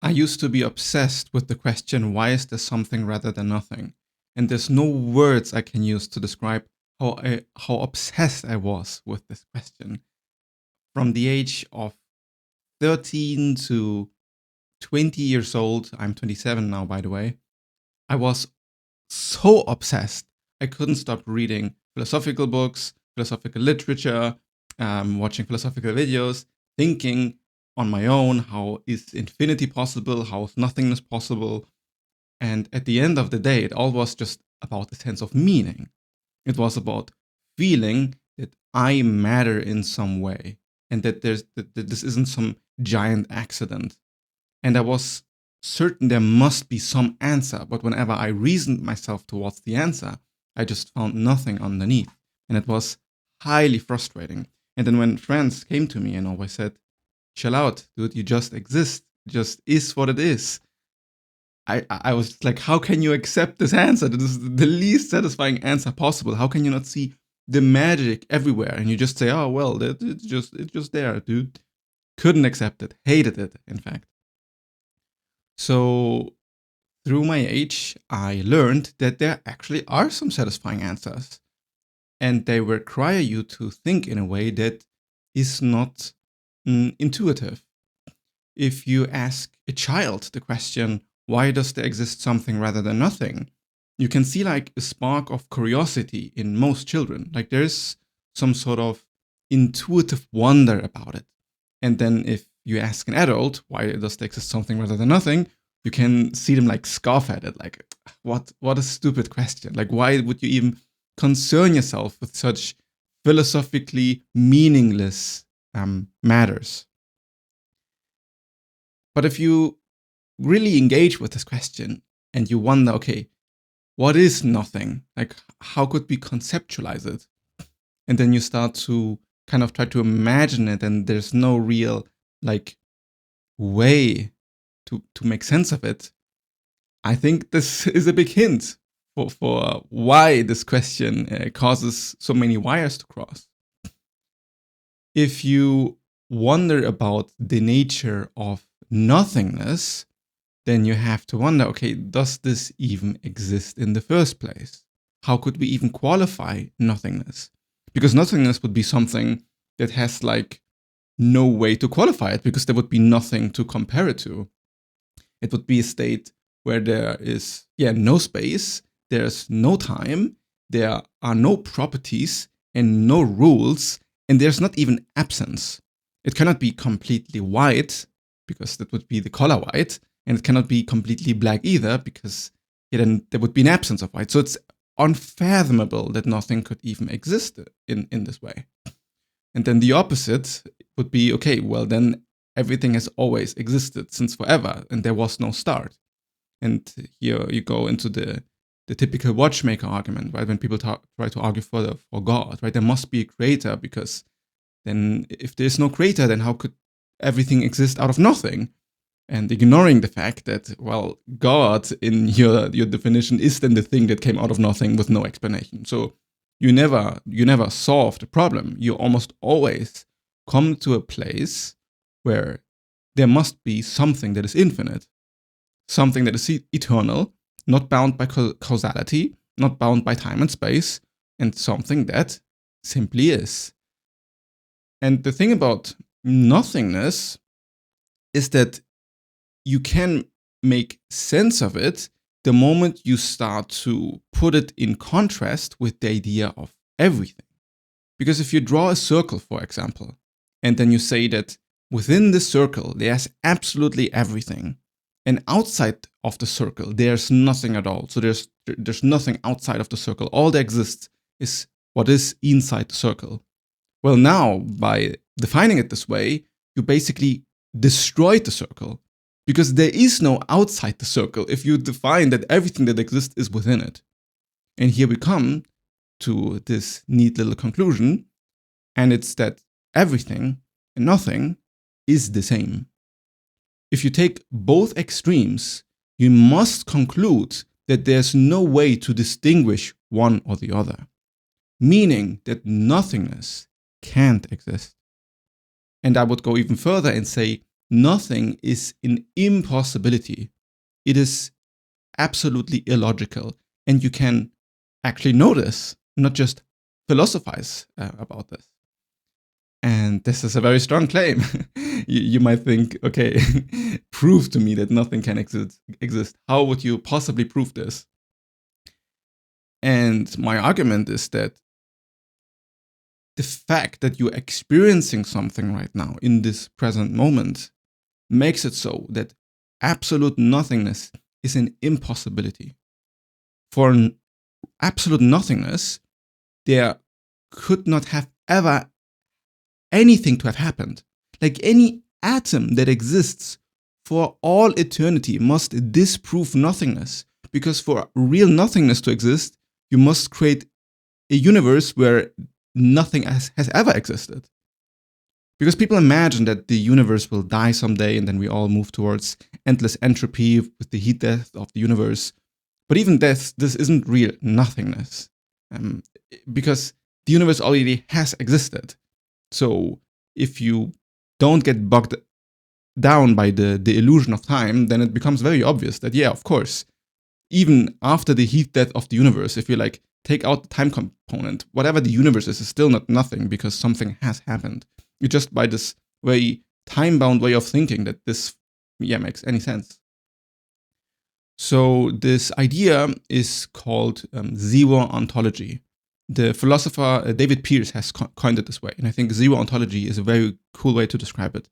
I used to be obsessed with the question, why is there something rather than nothing? And there's no words I can use to describe how obsessed I was with this question. From the age of 13 to 20 years old, I'm 27 now, by the way, I was so obsessed. I couldn't stop reading philosophical books, philosophical literature, watching philosophical videos, thinking on my own, how is infinity possible? How is nothingness possible? And at the end of the day, it all was just about the sense of meaning. It was about feeling that I matter in some way, and that this isn't some giant accident. And I was certain there must be some answer, but whenever I reasoned myself towards the answer, I just found nothing underneath, and it was highly frustrating. And then when friends came to me and always said, chill out, dude, you just exist, it just is what it is, I was like, how can you accept this answer? This is the least satisfying answer possible. How can you not see the magic everywhere? And you just say, oh, well, it's just there, dude. Couldn't accept it, hated it, in fact. So through my age, I learned that there actually are some satisfying answers. And they require you to think in a way that is not intuitive. If you ask a child the question, why does there exist something rather than nothing? You can see like a spark of curiosity in most children. Like there's some sort of intuitive wonder about it. And then if you ask an adult, why does there exist something rather than nothing? You can see them like scoff at it. Like, what a stupid question. Like, why would you even concern yourself with such philosophically meaningless matters? But if you really engage with this question and you wonder, okay, what is nothing? Like, how could we conceptualize it? And then you start to kind of try to imagine it, and there's no real like way to make sense of it. I think this is a big hint for why this question causes so many wires to cross. If you wonder about the nature of nothingness, then you have to wonder, okay, does this even exist in the first place? How could we even qualify nothingness? Because nothingness would be something that has like no way to qualify it, because there would be nothing to compare it to. It would be a state where there is no space, there's no time, there are no properties and no rules, and there's not even absence. It cannot be completely white, because that would be the color white, and it cannot be completely black either, because then there would be an absence of white. So it's unfathomable that nothing could even exist in this way. And then the opposite would be, okay, well then everything has always existed since forever, and there was no start. And here you go into the typical watchmaker argument, right? When people try to argue for God, right? There must be a creator, because then if there's no creator, then how could everything exist out of nothing? And ignoring the fact that, well, God in your definition is then the thing that came out of nothing with no explanation. So you never solve the problem. You almost always come to a place where there must be something that is infinite, something that is eternal, not bound by causality, not bound by time and space, and something that simply is. And the thing about nothingness is that you can make sense of it the moment you start to put it in contrast with the idea of everything. Because if you draw a circle, for example, and then you say that within the circle there's absolutely everything, and outside of the circle there's nothing at all. So there's nothing outside of the circle. All that exists is what is inside the circle. Well, now by defining it this way, you basically destroyed the circle, because there is no outside the circle if you define that everything that exists is within it. And here we come to this neat little conclusion, and it's that everything and nothing is the same. If you take both extremes, you must conclude that there's no way to distinguish one or the other, meaning that nothingness can't exist. And I would go even further and say nothing is an impossibility. It is absolutely illogical. And you can actually know this, not just philosophize about this. And this is a very strong claim. You might think, okay, prove to me that nothing can exist. How would you possibly prove this? And my argument is that the fact that you're experiencing something right now in this present moment makes it so that absolute nothingness is an impossibility. For an absolute nothingness, there could not have ever anything to have happened. Like any atom that exists for all eternity must disprove nothingness, because for real nothingness to exist, you must create a universe where nothing has ever existed. Because people imagine that the universe will die someday and then we all move towards endless entropy with the heat death of the universe. But even this isn't real nothingness, because the universe already has existed. So if you don't get bogged down by the illusion of time, then it becomes very obvious that, yeah, of course, even after the heat death of the universe, if you like take out the time component, whatever the universe is still not nothing, because something has happened. It's just by this very time-bound way of thinking that this makes any sense. So this idea is called Xero ontology. The philosopher David Pearce has coined it this way, and I think Xero ontology is a very cool way to describe it,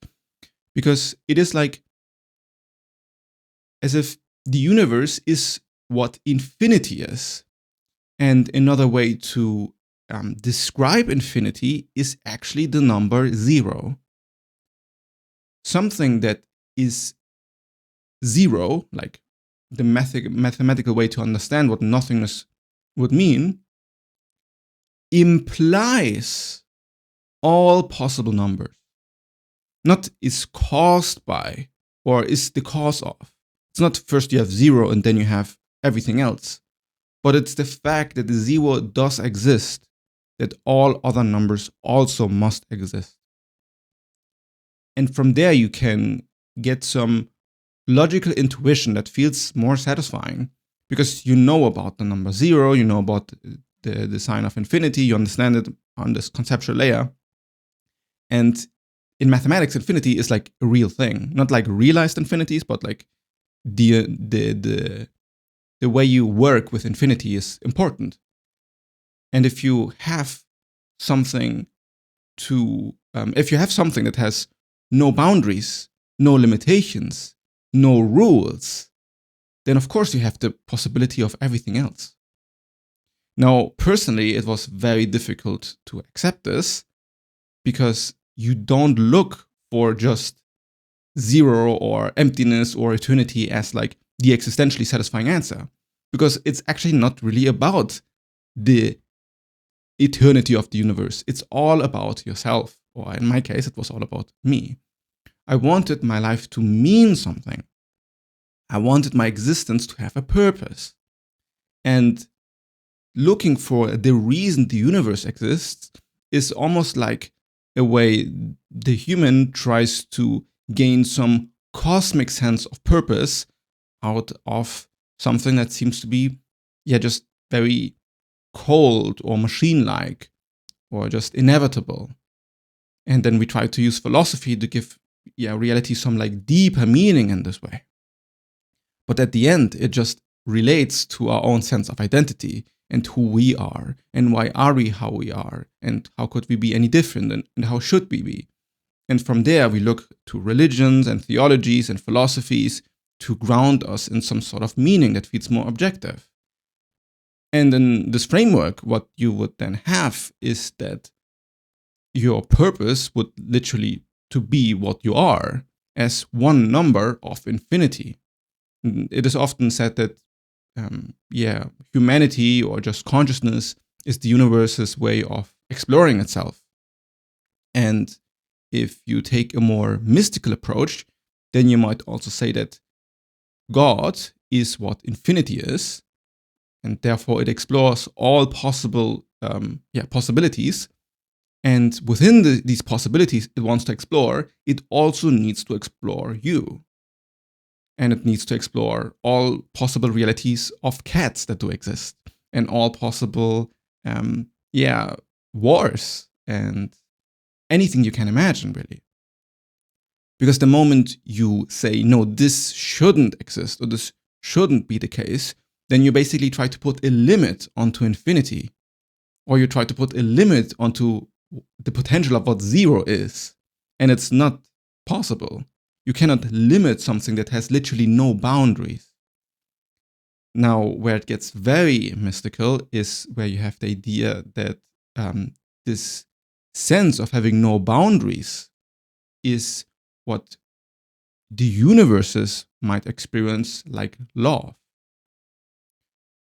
because it is like as if the universe is what infinity is. And another way to describe infinity is actually the number 0. Something that is 0, like the mathematical way to understand what nothingness would mean, implies all possible numbers. Not is caused by or is the cause of. It's not first you have 0 and then you have everything else. But it's the fact that the 0 does exist, that all other numbers also must exist. And from there you can get some logical intuition that feels more satisfying, because you know about the number 0, you know about the sign of infinity, you understand it on this conceptual layer. And in mathematics, infinity is like a real thing, not like realized infinities, but like the way you work with infinity is important. And if you have something that has no boundaries, no limitations, no rules, then of course you have the possibility of everything else. Now, personally, it was very difficult to accept this, because you don't look for just 0 or emptiness or eternity as like the existentially satisfying answer, because it's actually not really about the eternity of the universe. It's all about yourself, or in my case, it was all about me. I wanted my life to mean something. I wanted my existence to have a purpose. And looking for the reason the universe exists is almost like a way the human tries to gain some cosmic sense of purpose out of something that seems to be, just very cold or machine-like or just inevitable. And then we try to use philosophy to give reality some like deeper meaning in this way. But at the end, it just relates to our own sense of identity and who we are, and why are we how we are, and how could we be any different, and how should we be. And from there, we look to religions and theologies and philosophies to ground us in some sort of meaning that feels more objective. And in this framework, what you would then have is that your purpose would literally to be what you are, as one number of infinity. It is often said that humanity or just consciousness is the universe's way of exploring itself. And if you take a more mystical approach, then you might also say that God is what infinity is, and therefore it explores all possible possibilities. And within these possibilities it wants to explore, it also needs to explore you. And it needs to explore all possible realities of cats that do exist, and all possible, wars, and anything you can imagine, really. Because the moment you say, no, this shouldn't exist, or this shouldn't be the case, then you basically try to put a limit onto infinity, or you try to put a limit onto the potential of what zero is. And it's not possible. You cannot limit something that has literally no boundaries. Now, where it gets very mystical is where you have the idea that this sense of having no boundaries is what the universes might experience like love.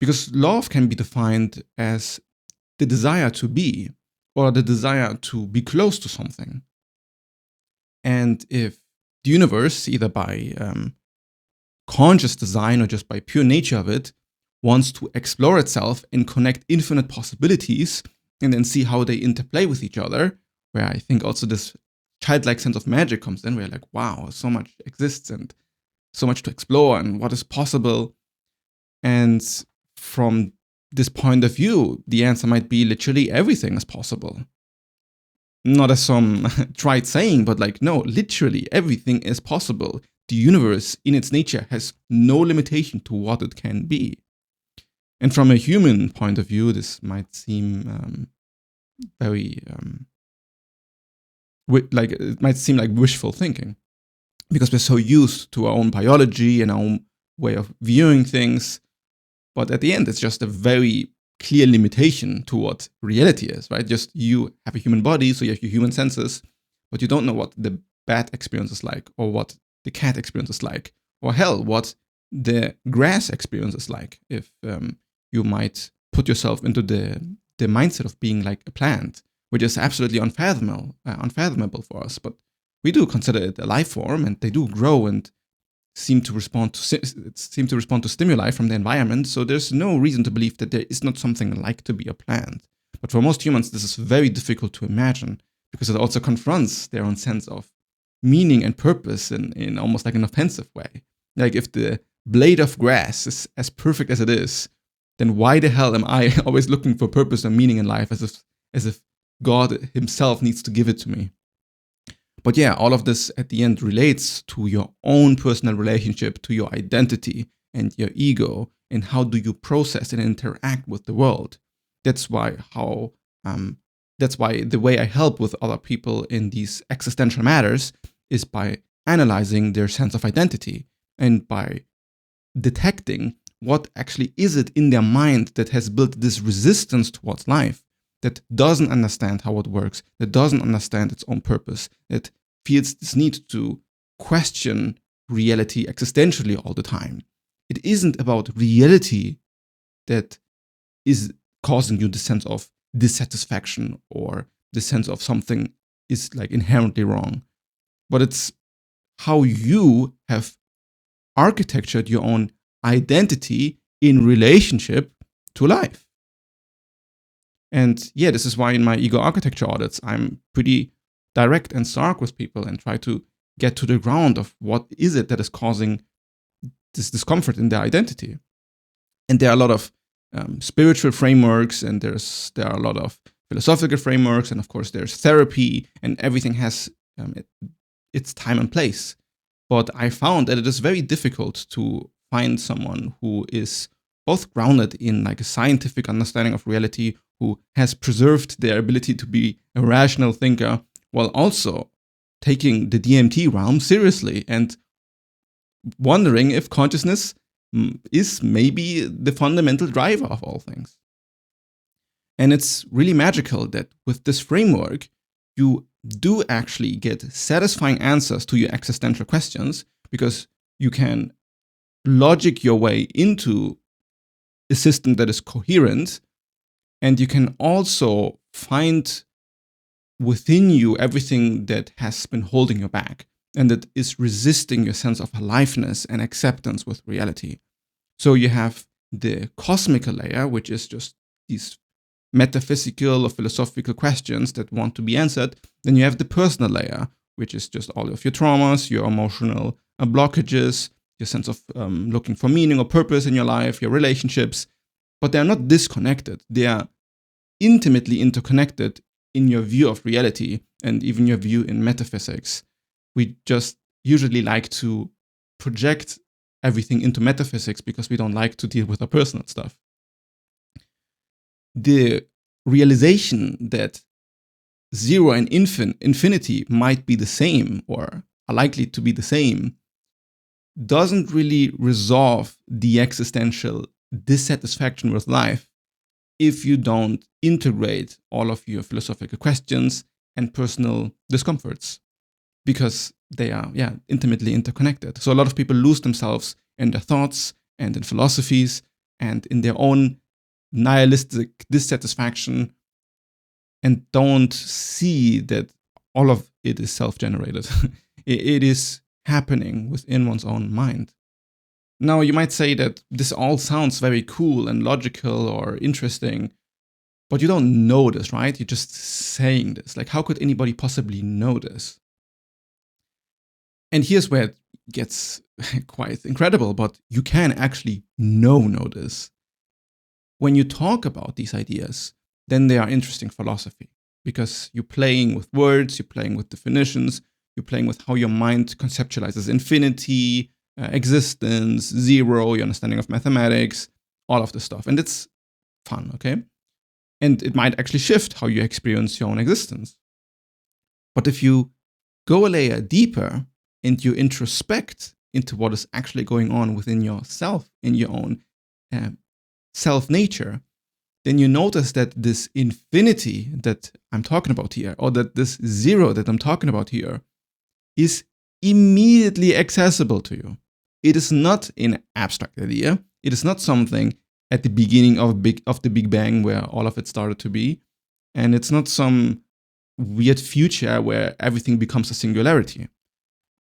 Because love can be defined as the desire to be, or the desire to be close to something. And if the universe, either by conscious design or just by pure nature of it, wants to explore itself and connect infinite possibilities and then see how they interplay with each other, where I think also this childlike sense of magic comes in, where you're like, wow, so much exists and so much to explore and what is possible. And from this point of view, the answer might be literally everything is possible. Not as some trite saying, but like, no, literally everything is possible. The universe in its nature has no limitation to what it can be. And from a human point of view, this might seem very it might seem like wishful thinking, because we're so used to our own biology and our own way of viewing things. But at the end, it's just a very clear limitation to what reality is, right? Just you have a human body, so you have your human senses, but you don't know what the bat experience is like, or what the cat experience is like, or hell, what the grass experience is like. If you might put yourself into the mindset of being like a plant, which is absolutely unfathomable for us, but we do consider it a life form, and they do grow and seem to respond to stimuli from the environment. So there's no reason to believe that there is not something like to be a plant. But for most humans, this is very difficult to imagine, because it also confronts their own sense of meaning and purpose in almost like an offensive way. Like, if the blade of grass is as perfect as it is, then why the hell am I always looking for purpose and meaning in life, as if God himself needs to give it to me? But yeah, all of this at the end relates to your own personal relationship, to your identity and your ego, and how do you process and interact with the world. That's why the way I help with other people in these existential matters is by analyzing their sense of identity, and by detecting what actually is it in their mind that has built this resistance towards life, that doesn't understand how it works, that doesn't understand its own purpose, that feels this need to question reality existentially all the time. It isn't about reality that is causing you the sense of dissatisfaction or the sense of something is like inherently wrong, but it's how you have architectured your own identity in relationship to life. And yeah, this is why in my ego architecture audits, I'm pretty direct and stark with people and try to get to the ground of what is it that is causing this discomfort in their identity. And there are a lot of spiritual frameworks, and there are a lot of philosophical frameworks, and of course there's therapy, and everything has its time and place. But I found that it is very difficult to find someone who is both grounded in like a scientific understanding of reality, who has preserved their ability to be a rational thinker, while also taking the DMT realm seriously and wondering if consciousness is maybe the fundamental driver of all things. And it's really magical that with this framework, you do actually get satisfying answers to your existential questions, because you can logic your way into a system that is coherent, and you can also find within you everything that has been holding you back and that is resisting your sense of aliveness and acceptance with reality. So you have the cosmic layer, which is just these metaphysical or philosophical questions that want to be answered. Then you have the personal layer, which is just all of your traumas, your emotional blockages, your sense of looking for meaning or purpose in your life, your relationships. But they are not disconnected. They are intimately interconnected in your view of reality and even your view in metaphysics. We just usually like to project everything into metaphysics because we don't like to deal with our personal stuff. The realization that zero and infinity might be the same or are likely to be the same doesn't really resolve the existential dissatisfaction with life if you don't integrate all of your philosophical questions and personal discomforts, because they are intimately interconnected. So a lot of people lose themselves in their thoughts and in philosophies and in their own nihilistic dissatisfaction and don't see that all of it is self-generated. It is happening within one's own mind. Now, you might say that this all sounds very cool and logical or interesting, but you don't know this, right? You're just saying this. Like, how could anybody possibly know this? And here's where it gets quite incredible, but you can actually know this. When you talk about these ideas, then they are interesting philosophy because you're playing with words, you're playing with definitions, you're playing with how your mind conceptualizes infinity, existence, zero, your understanding of mathematics, all of this stuff. And it's fun, okay? And it might actually shift how you experience your own existence. But if you go a layer deeper and you introspect into what is actually going on within yourself, in your own self-nature, then you notice that this infinity that I'm talking about here, or that this zero that I'm talking about here, is immediately accessible to you. It is not an abstract idea. It is not something at the beginning of the Big Bang where all of it started to be. And it's not some weird future where everything becomes a singularity.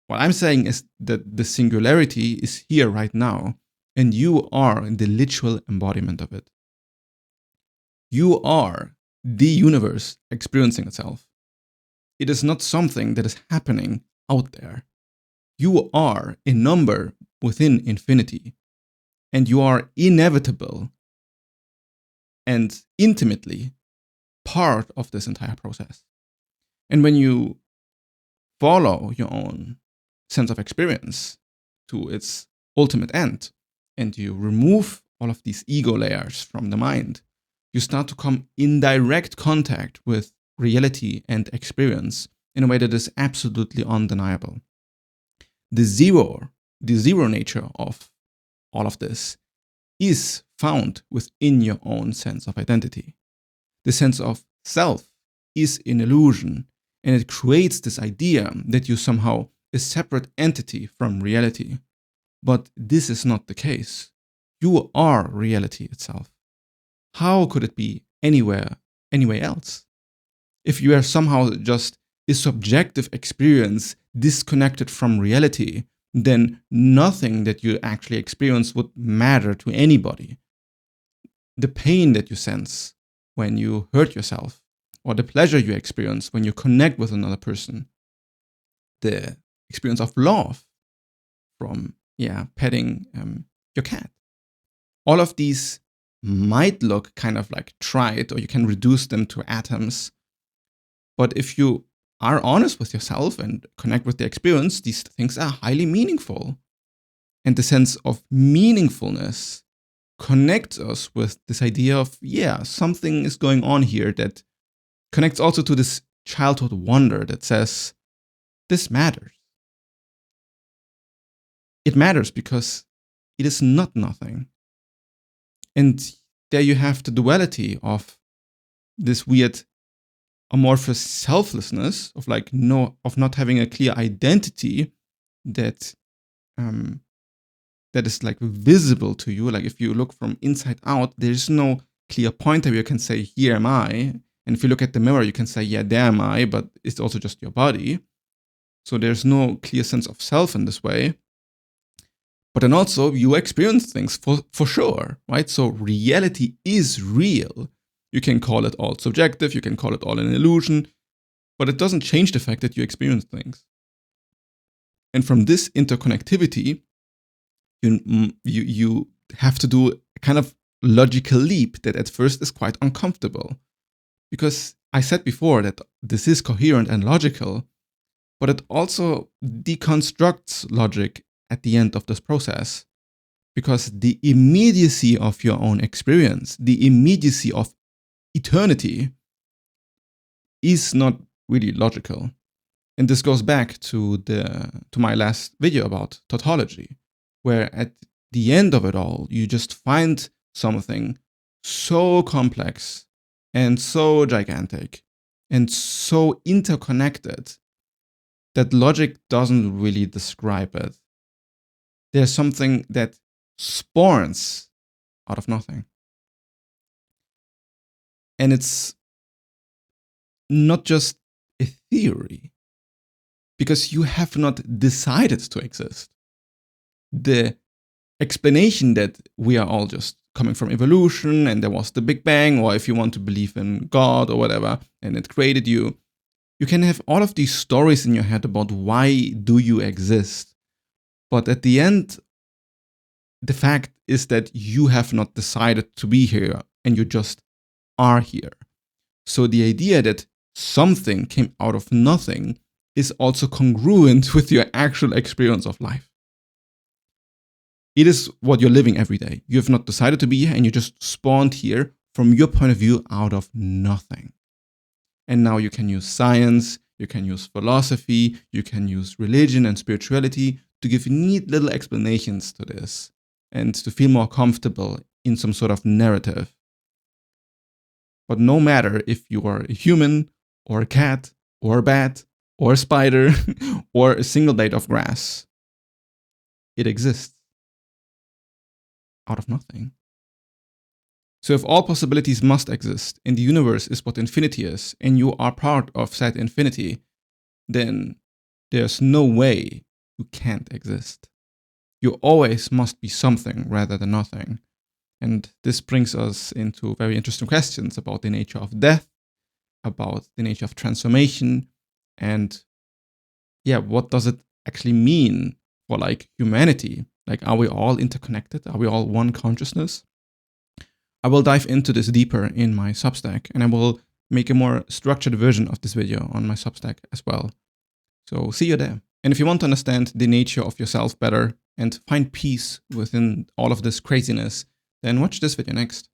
What I'm saying is that the singularity is here right now, and you are the literal embodiment of it. You are the universe experiencing itself. It is not something that is happening out there. You are a number within infinity, and you are inevitable and intimately part of this entire process. And when you follow your own sense of experience to its ultimate end, and you remove all of these ego layers from the mind, you start to come in direct contact with reality and experience in a way that is absolutely undeniable. The zero nature of all of this is found within your own sense of identity. The sense of self is an illusion, and it creates this idea that you somehow a separate entity from reality. But this is not the case. You are reality itself. How could it be anywhere else? If you are somehow just a subjective experience disconnected from reality, then nothing that you actually experience would matter to anybody. The pain that you sense when you hurt yourself, or the pleasure you experience when you connect with another person, the experience of love from petting your cat. All of these might look kind of like trite, or you can reduce them to atoms. But if you are honest with yourself and connect with the experience, these things are highly meaningful. And the sense of meaningfulness connects us with this idea of, something is going on here that connects also to this childhood wonder that says, this matters. It matters because it is not nothing. And there you have the duality of this weird amorphous selflessness of not having a clear identity that is like visible to you. Like if you look from inside out, there's no clear pointer where you can say, here am I. And if you look at the mirror, you can say, there am I, but it's also just your body. So there's no clear sense of self in this way. But then also you experience things for sure, right? So reality is real. You can call it all subjective, you can call it all an illusion, but it doesn't change the fact that you experience things. And from this interconnectivity, you have to do a kind of logical leap that at first is quite uncomfortable. Because I said before that this is coherent and logical, but it also deconstructs logic at the end of this process. Because the immediacy of your own experience, the immediacy of eternity, is not really logical. And this goes back to my last video about tautology, where at the end of it all, you just find something so complex and so gigantic and so interconnected that logic doesn't really describe it. There's something that spawns out of nothing. And it's not just a theory, because you have not decided to exist. The explanation that we are all just coming from evolution and there was the Big Bang, or if you want to believe in God or whatever, and it created you, you can have all of these stories in your head about why do you exist. But at the end, the fact is that you have not decided to be here and you just are here. So the idea that something came out of nothing is also congruent with your actual experience of life. It is what you're living every day. You have not decided to be here and you just spawned here from your point of view out of nothing. And now you can use science, you can use philosophy, you can use religion and spirituality to give neat little explanations to this and to feel more comfortable in some sort of narrative. But no matter if you are a human or a cat or a bat or a spider or a single blade of grass, it exists out of nothing. So if all possibilities must exist and the universe is what infinity is and you are part of said infinity, then there's no way you can't exist. You always must be something rather than nothing. And this brings us into very interesting questions about the nature of death, about the nature of transformation, and what does it actually mean for humanity? Are we all interconnected? Are we all one consciousness? I will dive into this deeper in my Substack, and I will make a more structured version of this video on my Substack as well. So see you there. And if you want to understand the nature of yourself better and find peace within all of this craziness, then watch this video next.